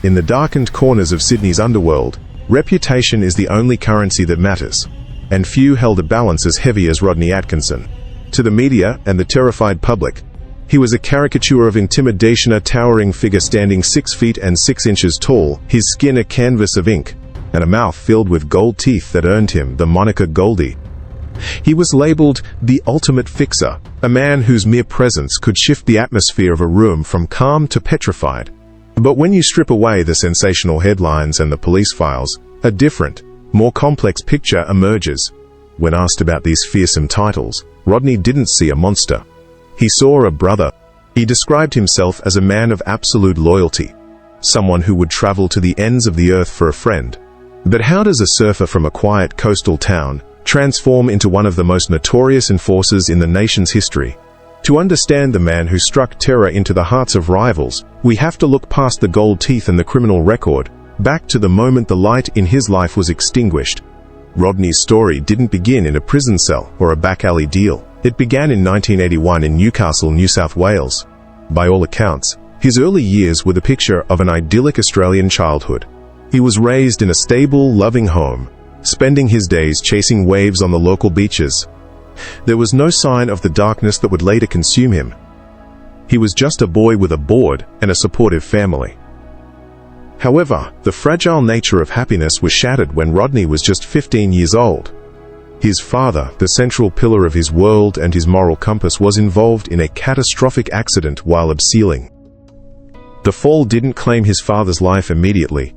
In the darkened corners of Sydney's underworld, reputation is the only currency that matters, and few held a balance as heavy as Rodney Atkinson. To the media and the terrified public, he was a caricature of intimidation, a towering figure standing 6 feet and 6 inches tall, his skin a canvas of ink, and a mouth filled with gold teeth that earned him the moniker Goldie. He was labeled the ultimate fixer, a man whose mere presence could shift the atmosphere of a room from calm to petrified. But when you strip away the sensational headlines and the police files, a different, more complex picture emerges. When asked about these fearsome titles, Rodney didn't see a monster. He saw a brother. He described himself as a man of absolute loyalty, someone who would travel to the ends of the earth for a friend. But how does a surfer from a quiet coastal town transform into one of the most notorious enforcers in the nation's history? To understand the man who struck terror into the hearts of rivals, we have to look past the gold teeth and the criminal record, back to the moment the light in his life was extinguished. Rodney's story didn't begin in a prison cell or a back alley deal. It began in 1981 in Newcastle, New South Wales. By all accounts, his early years were the picture of an idyllic Australian childhood. He was raised in a stable, loving home, spending his days chasing waves on the local beaches. There was no sign of the darkness that would later consume him. He was just a boy with a board and a supportive family. However, the fragile nature of happiness was shattered when Rodney was just 15 years old. His father, the central pillar of his world and his moral compass, was involved in a catastrophic accident while abseiling. The fall didn't claim his father's life immediately.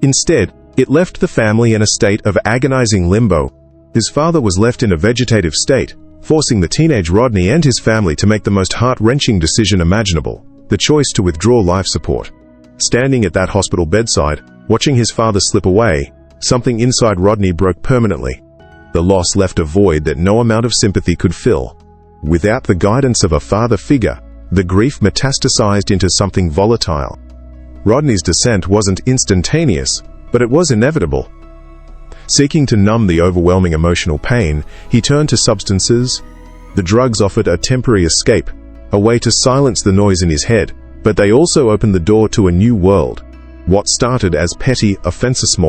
Instead, it left the family in a state of agonizing limbo. His father was left in a vegetative state, forcing the teenage Rodney and his family to make the most heart-wrenching decision imaginable, the choice to withdraw life support. Standing at that hospital bedside, watching his father slip away, something inside Rodney broke permanently. The loss left a void that no amount of sympathy could fill. Without the guidance of a father figure, the grief metastasized into something volatile. Rodney's descent wasn't instantaneous, but it was inevitable. Seeking to numb the overwhelming emotional pain, he turned to substances. The drugs offered a temporary escape, a way to silence the noise in his head, but they also opened the door to a new world. What started as petty, offensive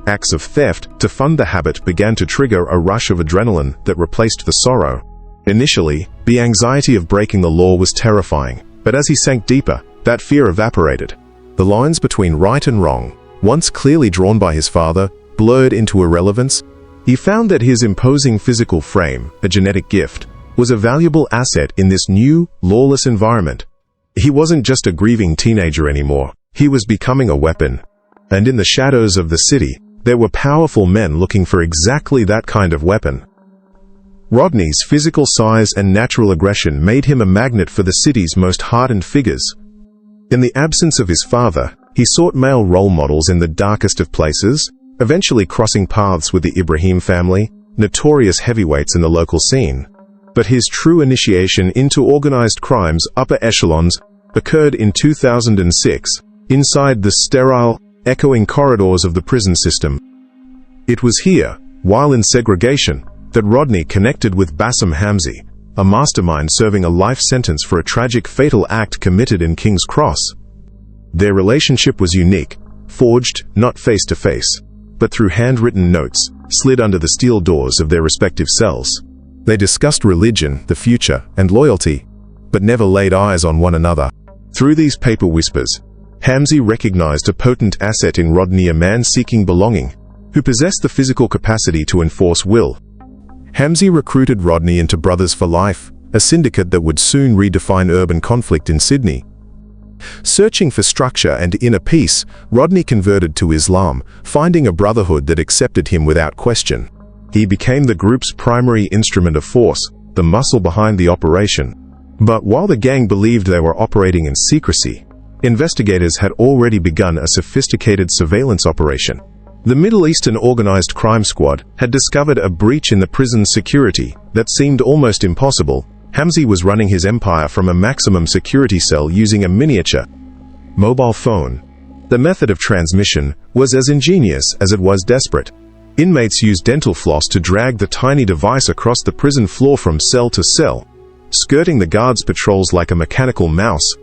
acts of theft to fund the habit began to trigger a rush of adrenaline that replaced the sorrow. Initially, the anxiety of breaking the law was terrifying, but as he sank deeper, that fear evaporated. The lines between right and wrong, once clearly drawn by his father, blurred into irrelevance. He found that his imposing physical frame, a genetic gift, was a valuable asset in this new, lawless environment. He wasn't just a grieving teenager anymore. He was becoming a weapon. And in the shadows of the city, there were powerful men looking for exactly that kind of weapon. Rodney's physical size and natural aggression made him a magnet for the city's most hardened figures. In the absence of his father, he sought male role models in the darkest of places, eventually crossing paths with the Ibrahim family, notorious heavyweights in the local scene. But his true initiation into organized crime's upper echelons occurred in 2006, inside the sterile, echoing corridors of the prison system. It was here, while in segregation, that Rodney connected with Bassem Hamzy, a mastermind serving a life sentence for a tragic fatal act committed in King's Cross. Their relationship was unique, forged not face-to-face, but through handwritten notes, slid under the steel doors of their respective cells. They discussed religion, the future, and loyalty, but never laid eyes on one another. Through these paper whispers, Hamzy recognized a potent asset in Rodney, a man seeking belonging, who possessed the physical capacity to enforce will. Hamzy recruited Rodney into Brothers for Life, a syndicate that would soon redefine urban conflict in Sydney. Searching for structure and inner peace, Rodney converted to Islam, finding a brotherhood that accepted him without question. He became the group's primary instrument of force, the muscle behind the operation. But while the gang believed they were operating in secrecy, investigators had already begun a sophisticated surveillance operation. The Middle Eastern Organized Crime Squad had discovered a breach in the prison's security that seemed almost impossible. Hamzy was running his empire from a maximum security cell using a miniature mobile phone. The method of transmission was as ingenious as it was desperate. Inmates used dental floss to drag the tiny device across the prison floor from cell to cell, skirting the guards' patrols like a mechanical mouse.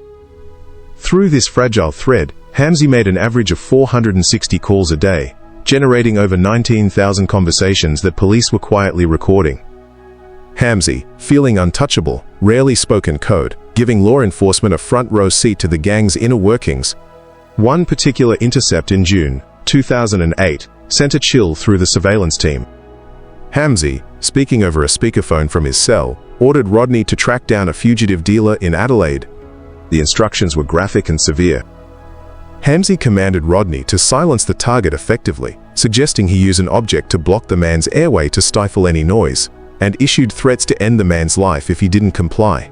Through this fragile thread, Hamzy made an average of 460 calls a day, generating over 19,000 conversations that police were quietly recording. Hamzy, feeling untouchable, rarely spoke in code, giving law enforcement a front-row seat to the gang's inner workings. One particular intercept in June 2008 sent a chill through the surveillance team. Hamzy, speaking over a speakerphone from his cell, ordered Rodney to track down a fugitive dealer in Adelaide. The instructions were graphic and severe. Hamzy commanded Rodney to silence the target effectively, suggesting he use an object to block the man's airway to stifle any noise, and issued threats to end the man's life if he didn't comply.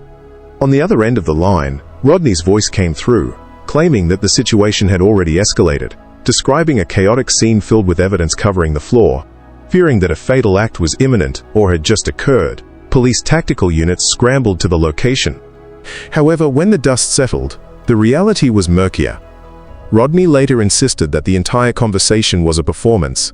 On the other end of the line, Rodney's voice came through, claiming that the situation had already escalated, describing a chaotic scene filled with evidence covering the floor. Fearing that a fatal act was imminent or had just occurred, police tactical units scrambled to the location. However, when the dust settled, the reality was murkier. Rodney later insisted that the entire conversation was a performance.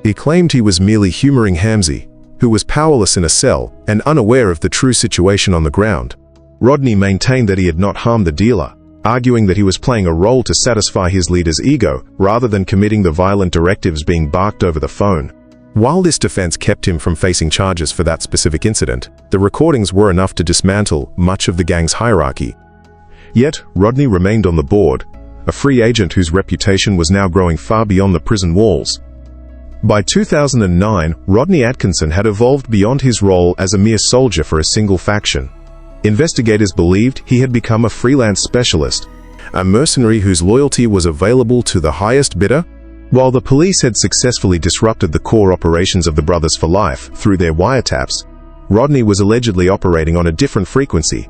He claimed he was merely humoring Hamzy, who was powerless in a cell and unaware of the true situation on the ground. Rodney maintained that he had not harmed the dealer, arguing that he was playing a role to satisfy his leader's ego rather than committing the violent directives being barked over the phone. While this defense kept him from facing charges for that specific incident, the recordings were enough to dismantle much of the gang's hierarchy. Yet, Rodney remained on the board, a free agent whose reputation was now growing far beyond the prison walls. By 2009, Rodney Atkinson had evolved beyond his role as a mere soldier for a single faction. Investigators believed he had become a freelance specialist, a mercenary whose loyalty was available to the highest bidder. While the police had successfully disrupted the core operations of the Brothers for Life through their wiretaps, Rodney was allegedly operating on a different frequency,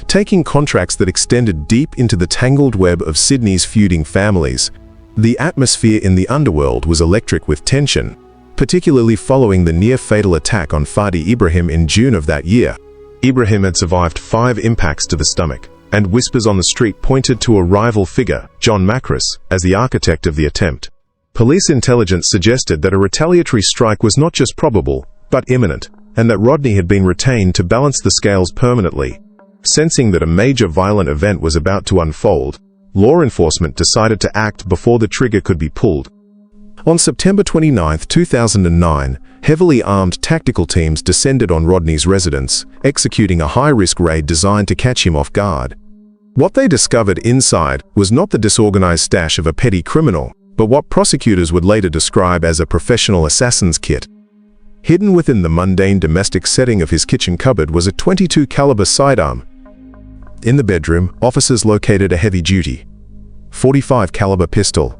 taking contracts that extended deep into the tangled web of Sydney's feuding families. The atmosphere in the underworld was electric with tension, particularly following the near-fatal attack on Fadi Ibrahim in June of that year. Ibrahim had survived 5 impacts to the stomach, and whispers on the street pointed to a rival figure, John Macris, as the architect of the attempt. Police intelligence suggested that a retaliatory strike was not just probable, but imminent, and that Rodney had been retained to balance the scales permanently. Sensing that a major violent event was about to unfold, law enforcement decided to act before the trigger could be pulled. On September 29, 2009, heavily armed tactical teams descended on Rodney's residence, executing a high-risk raid designed to catch him off guard. What they discovered inside was not the disorganized stash of a petty criminal, but what prosecutors would later describe as a professional assassin's kit. Hidden within the mundane domestic setting of his kitchen cupboard was a .22 caliber sidearm. In the bedroom, officers located a heavy-duty .45 caliber pistol.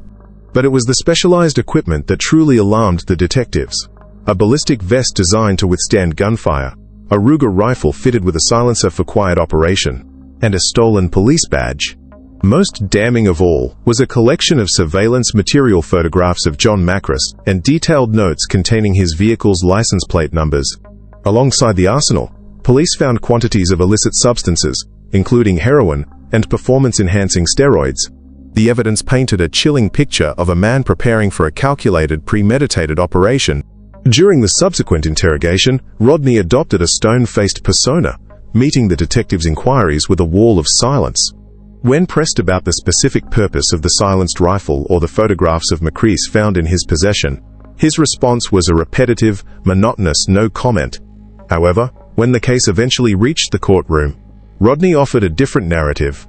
But it was the specialized equipment that truly alarmed the detectives. A ballistic vest designed to withstand gunfire, a Ruger rifle fitted with a silencer for quiet operation, and a stolen police badge. Most damning of all was a collection of surveillance material photographs of John Macris and detailed notes containing his vehicle's license plate numbers. Alongside the arsenal, police found quantities of illicit substances, including heroin and performance-enhancing steroids. The evidence painted a chilling picture of a man preparing for a calculated, premeditated operation. During the subsequent interrogation, Rodney adopted a stone-faced persona, meeting the detectives' inquiries with a wall of silence. When pressed about the specific purpose of the silenced rifle or the photographs of Macris found in his possession, his response was a repetitive, monotonous no comment. However, when the case eventually reached the courtroom, Rodney offered a different narrative.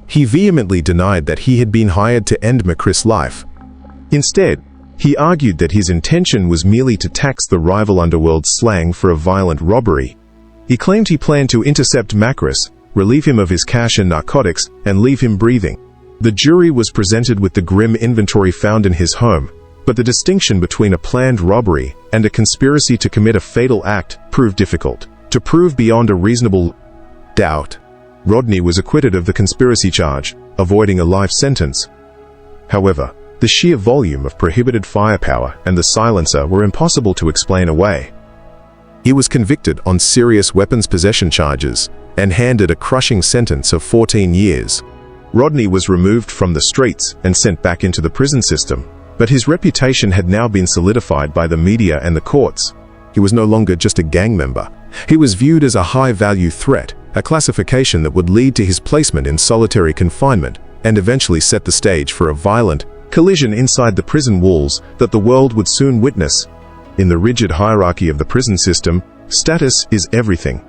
He vehemently denied that he had been hired to end Macris' life. Instead, he argued that his intention was merely to tax the rival underworld's slang for a violent robbery. He claimed he planned to intercept Macris, relieve him of his cash and narcotics, and leave him breathing. The jury was presented with the grim inventory found in his home, but the distinction between a planned robbery and a conspiracy to commit a fatal act proved difficult to prove beyond a reasonable doubt. Rodney was acquitted of the conspiracy charge, avoiding a life sentence. However, the sheer volume of prohibited firepower and the silencer were impossible to explain away. He was convicted on serious weapons possession charges and handed a crushing sentence of 14 years. Rodney was removed from the streets and sent back into the prison system, but his reputation had now been solidified by the media and the courts. He was no longer just a gang member. He was viewed as a high-value threat, a classification that would lead to his placement in solitary confinement and eventually set the stage for a violent collision inside the prison walls that the world would soon witness. In the rigid hierarchy of the prison system, status is everything,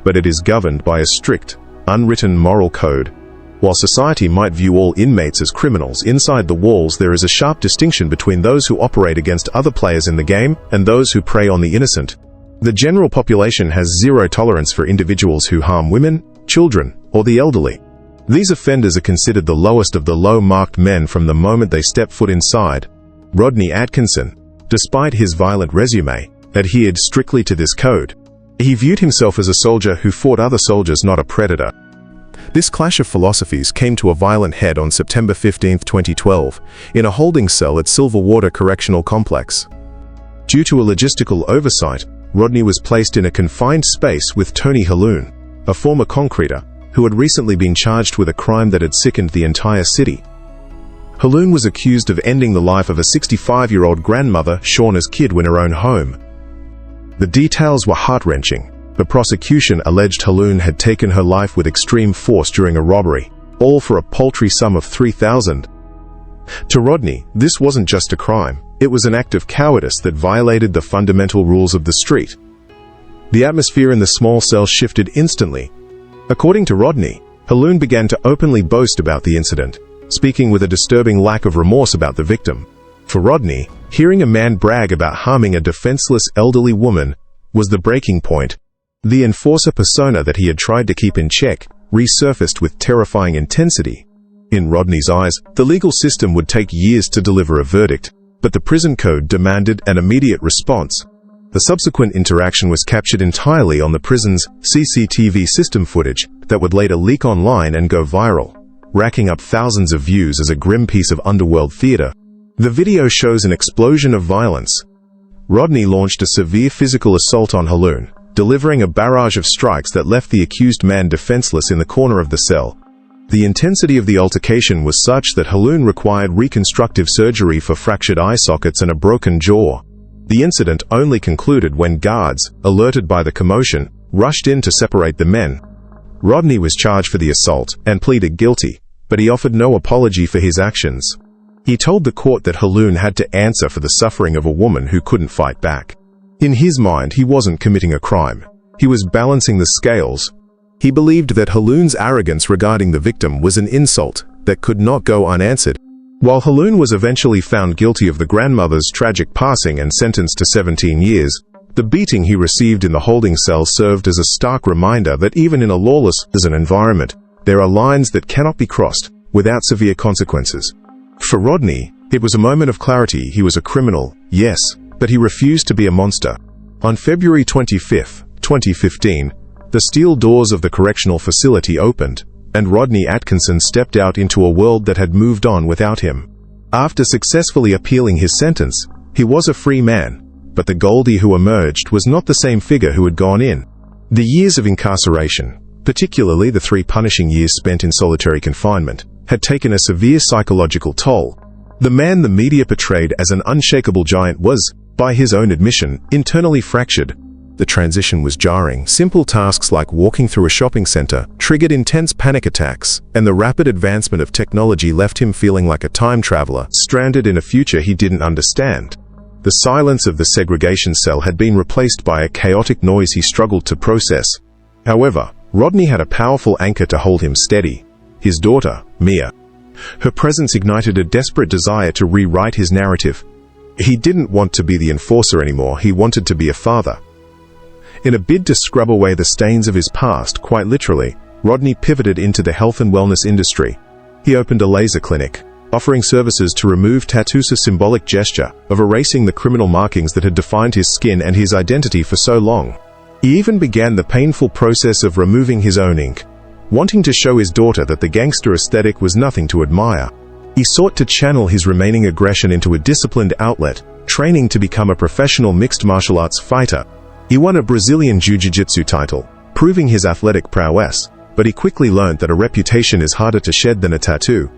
but it is governed by a strict, unwritten moral code. While society might view all inmates as criminals, inside the walls there is a sharp distinction between those who operate against other players in the game and those who prey on the innocent. The general population has zero tolerance for individuals who harm women, children, or the elderly. These offenders are considered the lowest of the low-marked men from the moment they step foot inside. Rodney Atkinson, despite his violent resume, adhered strictly to this code. He viewed himself as a soldier who fought other soldiers, not a predator. This clash of philosophies came to a violent head on September 15, 2012, in a holding cell at Silverwater Correctional Complex. Due to a logistical oversight, Rodney was placed in a confined space with Tony Halloun, a former concreter, who had recently been charged with a crime that had sickened the entire city. Halloun was accused of ending the life of a 65-year-old grandmother, Shauna's kid, in her own home. The details were heart-wrenching. The prosecution alleged Halloun had taken her life with extreme force during a robbery, all for a paltry sum of $3,000. To Rodney, this wasn't just a crime, it was an act of cowardice that violated the fundamental rules of the street. The atmosphere in the small cell shifted instantly. According to Rodney, Halloun began to openly boast about the incident, speaking with a disturbing lack of remorse about the victim. For Rodney, hearing a man brag about harming a defenseless elderly woman was the breaking point. The enforcer persona that he had tried to keep in check resurfaced with terrifying intensity. In Rodney's eyes, the legal system would take years to deliver a verdict, but the prison code demanded an immediate response. The subsequent interaction was captured entirely on the prison's CCTV system footage that would later leak online and go viral, racking up thousands of views as a grim piece of underworld theater. The video shows an explosion of violence. Rodney launched a severe physical assault on Halloun, delivering a barrage of strikes that left the accused man defenseless in the corner of the cell. The intensity of the altercation was such that Halloun required reconstructive surgery for fractured eye sockets and a broken jaw. The incident only concluded when guards, alerted by the commotion, rushed in to separate the men. Rodney was charged for the assault and pleaded guilty, but he offered no apology for his actions. He told the court that Halloun had to answer for the suffering of a woman who couldn't fight back. In his mind, he wasn't committing a crime. He was balancing the scales. He believed that Halloun's arrogance regarding the victim was an insult that could not go unanswered. While Halloun was eventually found guilty of the grandmother's tragic passing and sentenced to 17 years, the beating he received in the holding cell served as a stark reminder that even in a lawless environment, there are lines that cannot be crossed without severe consequences. For Rodney, it was a moment of clarity. He was a criminal, yes, but he refused to be a monster. On February 25, 2015, the steel doors of the correctional facility opened, and Rodney Atkinson stepped out into a world that had moved on without him. After successfully appealing his sentence, he was a free man, but the Goldie who emerged was not the same figure who had gone in. The years of incarceration, particularly the 3 punishing years spent in solitary confinement, had taken a severe psychological toll. The man the media portrayed as an unshakable giant was, by his own admission, internally fractured. The transition was jarring. Simple tasks like walking through a shopping center triggered intense panic attacks, and the rapid advancement of technology left him feeling like a time traveler, stranded in a future he didn't understand. The silence of the segregation cell had been replaced by a chaotic noise he struggled to process. However, Rodney had a powerful anchor to hold him steady: his daughter, Mia. Her presence ignited a desperate desire to rewrite his narrative. He didn't want to be the enforcer anymore, he wanted to be a father. In a bid to scrub away the stains of his past, quite literally, Rodney pivoted into the health and wellness industry. He opened a laser clinic, offering services to remove tattoos, a symbolic gesture of erasing the criminal markings that had defined his skin and his identity for so long. He even began the painful process of removing his own ink, wanting to show his daughter that the gangster aesthetic was nothing to admire. He sought to channel his remaining aggression into a disciplined outlet, training to become a professional mixed martial arts fighter. He won a Brazilian Jiu-Jitsu title, proving his athletic prowess, but he quickly learned that a reputation is harder to shed than a tattoo.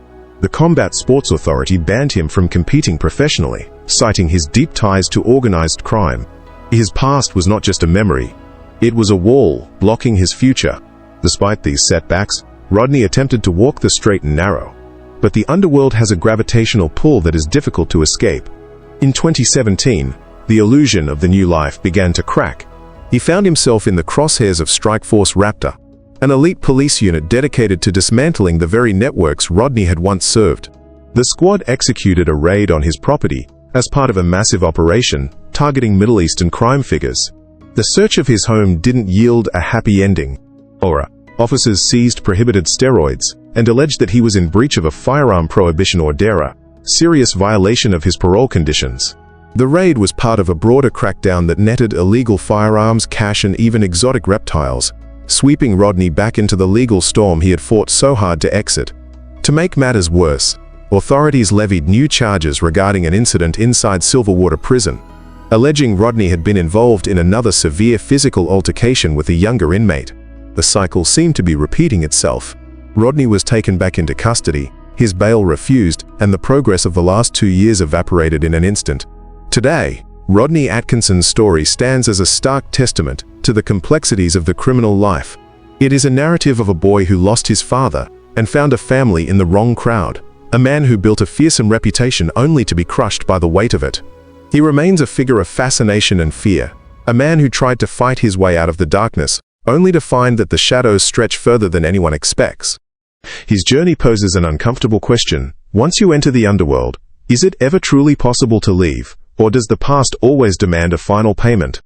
The Combat Sports Authority banned him from competing professionally, citing his deep ties to organized crime. His past was not just a memory, it was a wall blocking his future. Despite these setbacks, Rodney attempted to walk the straight and narrow. But the underworld has a gravitational pull that is difficult to escape. In 2017, the illusion of the new life began to crack. He found himself in the crosshairs of Strikeforce Raptor, an elite police unit dedicated to dismantling the very networks Rodney had once served. The squad executed a raid on his property as part of a massive operation targeting Middle Eastern crime figures. The search of his home didn't yield a happy ending. Officers seized prohibited steroids and alleged that he was in breach of a firearm prohibition order, serious violation of his parole conditions. The raid was part of a broader crackdown that netted illegal firearms, cash, and even exotic reptiles, sweeping Rodney back into the legal storm he had fought so hard to exit. To make matters worse, authorities levied new charges regarding an incident inside Silverwater Prison, alleging Rodney had been involved in another severe physical altercation with a younger inmate. The cycle seemed to be repeating itself. Rodney was taken back into custody, his bail refused, and the progress of the last 2 years evaporated in an instant. Today, Rodney Atkinson's story stands as a stark testament to the complexities of the criminal life. It is a narrative of a boy who lost his father and found a family in the wrong crowd, a man who built a fearsome reputation only to be crushed by the weight of it. He remains a figure of fascination and fear, a man who tried to fight his way out of the darkness, only to find that the shadows stretch further than anyone expects. His journey poses an uncomfortable question. Once you enter the underworld, is it ever truly possible to leave, or does the past always demand a final payment?